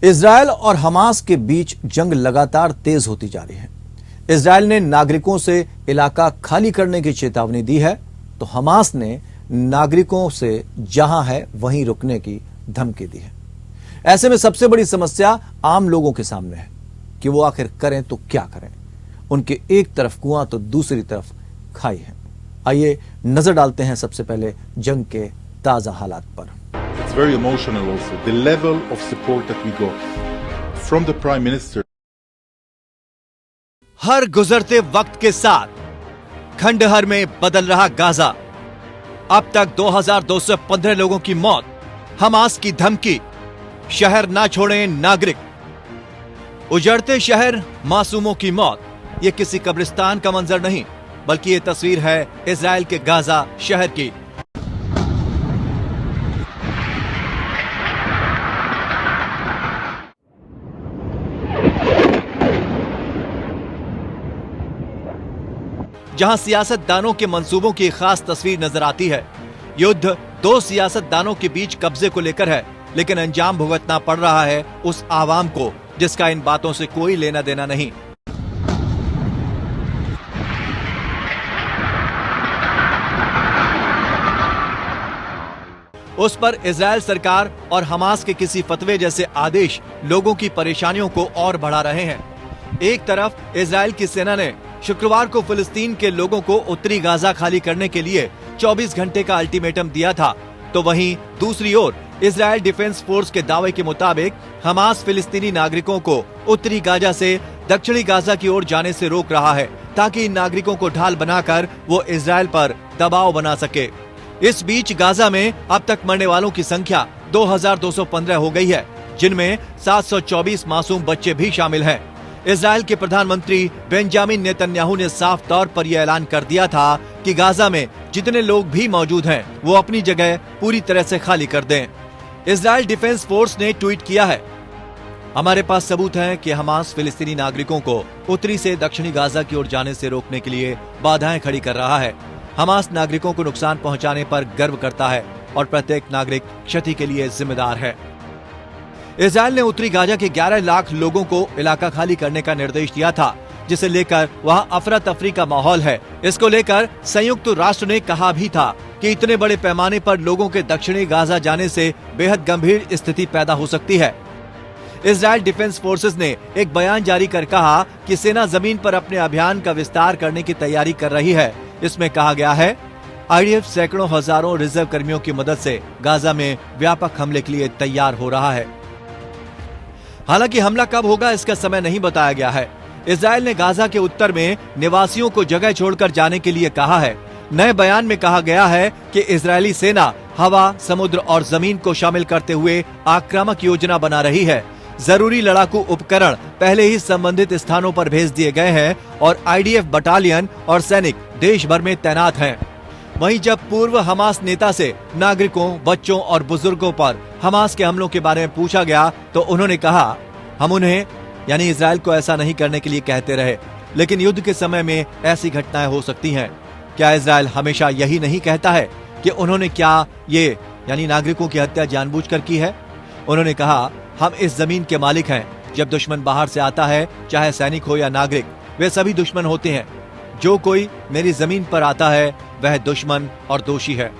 Israel और Hamas के बीच जंग लगातार तेज होती जा रही है। इजरायल ने नागरिकों से इलाका खाली करने की चेतावनी दी है, तो हमास ने नागरिकों से जहां है वहीं रुकने की धमकी दी है। ऐसे में सबसे बड़ी समस्या आम लोगों के सामने है कि वो आखिर करें तो क्या करें। उनके एक तरफ कुआं तो दूसरी तरफ खाई है। आइए नजर डालते हैं सबसे पहले जंग के ताजा हालात पर। It's very emotional also. The level of support that we got from the Prime Minister. हर गुजरते वक्त के साथ खंडहर में बदल रहा गाजा। अब तक 2215 लोगों की मौत, हमास की धमकी, शहर ना छोड़ें नागरिक, उजड़ते शहर, मासूमों की मौत। ये किसी कब्रिस्तान का मंजर नहीं, बल्कि ये तस्वीर है इजराइल के गाजा शहर की। जहां सियासतदानों के मंसूबों की खास तस्वीर नजर आती है। युद्ध दो सियासतदानों के बीच कब्जे को लेकर है, लेकिन अंजाम भुगतना पड़ रहा है उस आवाम को जिसका इन बातों से कोई लेना देना नहीं। उस पर इजरायल सरकार और हमास के किसी फतवे जैसे आदेश लोगों की परेशानियों को और बढ़ा रहे हैं। एक तरफ इजरायल की सेना ने शुक्रवार को फिलिस्तीन के लोगों को उत्तरी गाजा खाली करने के लिए 24 घंटे का अल्टीमेटम दिया था, तो वहीं दूसरी ओर इजरायल डिफेंस फोर्स के दावे के मुताबिक हमास फिलिस्तीनी नागरिकों को उत्तरी गाजा से दक्षिणी गाजा की ओर जाने से रोक रहा है, ताकि इन नागरिकों को ढाल बनाकर वो इजरायल पर दबाव बना सके। इस बीच गाजा में अब तक मरने वालों की संख्या 2215 हो गई है, जिनमें 724 मासूम बच्चे भी शामिल हैं। इजरायल के प्रधानमंत्री बेंजामिन नेतन्याहू ने साफ तौर पर यह ऐलान कर दिया था कि गाजा में जितने लोग भी मौजूद हैं, वो अपनी जगह पूरी तरह से खाली कर दें। इजरायल डिफेंस फोर्स ने ट्वीट किया है, हमारे पास सबूत हैं कि हमास फिलिस्तीनी नागरिकों को उत्तरी से दक्षिणी गाजा की ओर जाने से रोकने के लिए बाधाएं खड़ी कर रहा है। हमास नागरिकों को नुकसान पहुंचाने पर गर्व करता है और प्रत्येक नागरिक क्षति के लिए जिम्मेदार है। इजरायल ने उत्तरी गाजा के 11 लाख लोगों को इलाका खाली करने का निर्देश दिया था, जिसे लेकर वहां अफरा तफरी का माहौल है। इसको लेकर संयुक्त राष्ट्र ने कहा भी था कि इतने बड़े पैमाने पर लोगों के दक्षिणी गाजा जाने से बेहद गंभीर स्थिति पैदा हो सकती है। इजरायल डिफेंस फोर्सेस ने एक बयान जारी कर कहा कि सेना जमीन पर अपने अभियान का विस्तार करने की तैयारी कर रही है। इसमें कहा गया है, आईडीएफ सैकड़ों हजारों रिजर्व कर्मियों की मदद से गाजा में व्यापक हमले के लिए तैयार हो रहा है। हालांकि हमला कब होगा इसका समय नहीं बताया गया है। इजरायल ने गाजा के उत्तर में निवासियों को जगह छोड़कर जाने के लिए कहा है। नए बयान में कहा गया है कि इजरायली सेना हवा, समुद्र और जमीन को शामिल करते हुए आक्रामक योजना बना रही है। जरूरी लड़ाकू उपकरण पहले ही संबंधित स्थानों पर भेज दिए गए हैं और आईडीएफ बटालियन और सैनिक देश भर में तैनात हैं। वहीं जब पूर्व हमास नेता से नागरिकों, बच्चों और बुजुर्गों पर हमास के हमलों के बारे में पूछा गया, तो उन्होंने कहा, हम उन्हें यानी इजरायल को ऐसा नहीं करने के लिए कहते रहे, लेकिन युद्ध के समय में ऐसी घटनाएं हो सकती हैं। क्या इजरायल हमेशा यही नहीं कहता है कि उन्होंने क्या ये यानी नागरिकों की हत्या जानबूझकर की है? उन्होंने कहा, हम इस जमीन के मालिक हैं। जब दुश्मन बाहर से आता है, चाहे सैनिक हो या नागरिक, वे सभी दुश्मन होते हैं। जो कोई मेरी जमीन पर आता है वह दुश्मन और दोषी है।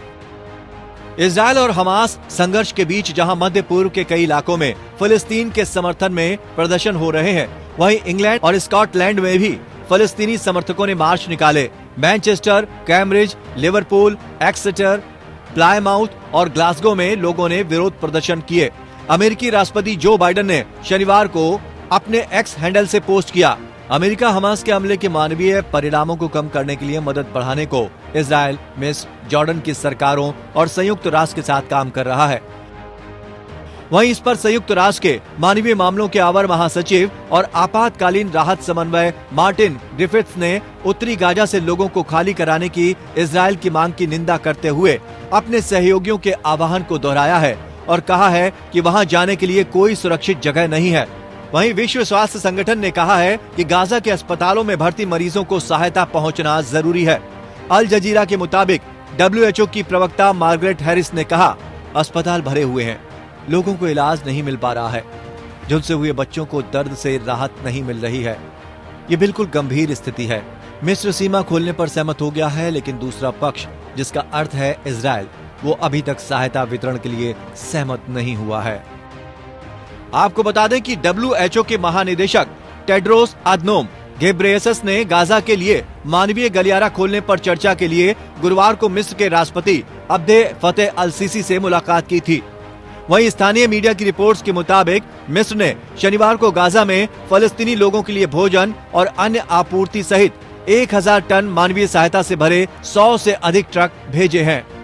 इजरायल और हमास संघर्ष के बीच जहां मध्य पूर्व के कई इलाकों में फिलिस्तीन के समर्थन में प्रदर्शन हो रहे हैं, वहीं इंग्लैंड और स्कॉटलैंड में भी फिलिस्तीनी समर्थकों ने मार्च निकाले। Manchester, Cambridge, Liverpool, Exeter, Plymouth और ग्लासगो में लोगों ने विरोध प्रदर्शन किए। अमेरिकी राष्ट्रपति जो बाइडेन ने शनिवार को अपने एक्स हैंडल से पोस्ट किया, अमेरिका हमास के हमले के मानवीय परिणामों को कम करने के लिए मदद बढ़ाने को इजरायल, मिस्र, जॉर्डन की सरकारों और संयुक्त राष्ट्र के साथ काम कर रहा है। वहीं इस पर संयुक्त राष्ट्र के मानवीय मामलों के अवर महासचिव और आपातकालीन राहत समन्वय मार्टिन ग्रिफिथ्स ने उत्तरी गाजा से लोगों को खाली कराने की इजरायल की मांग की निंदा करते हुए अपने सहयोगियों के आह्वान को दोहराया है और कहा है कि वहां जाने के लिए कोई सुरक्षित जगह नहीं है। वहीं विश्व स्वास्थ्य संगठन ने कहा है कि गाजा के अस्पतालों में भर्ती मरीजों को सहायता पहुंचना जरूरी है। अल जजीरा के मुताबिक WHO की प्रवक्ता मार्गरेट हैरिस ने कहा, अस्पताल भरे हुए हैं, लोगों को इलाज नहीं मिल पा रहा है। झुलसे हुए बच्चों को दर्द से राहत नहीं मिल रही है। ये बिल्कुल गंभीर स्थिति है। मिस्र सीमा खोलने पर सहमत हो गया है, लेकिन दूसरा पक्ष, जिसका अर्थ है इजराइल, वो अभी तक सहायता वितरण के लिए सहमत नहीं हुआ है। आपको बता दें कि WHO के महानिदेशक टेड्रोस अधनोम घेब्रेयेसस ने गाजा के लिए मानवीय गलियारा खोलने पर चर्चा के लिए गुरुवार को मिस्र के राष्ट्रपति अब्दे फतेह अल सीसी से मुलाकात की थी। वहीं स्थानीय मीडिया की रिपोर्ट्स के मुताबिक मिस्र ने शनिवार को गाजा में फलस्तीनी लोगों के लिए भोजन और अन्य आपूर्ति सहित 1000 टन मानवीय सहायता से भरे 100 से अधिक ट्रक भेजे हैं।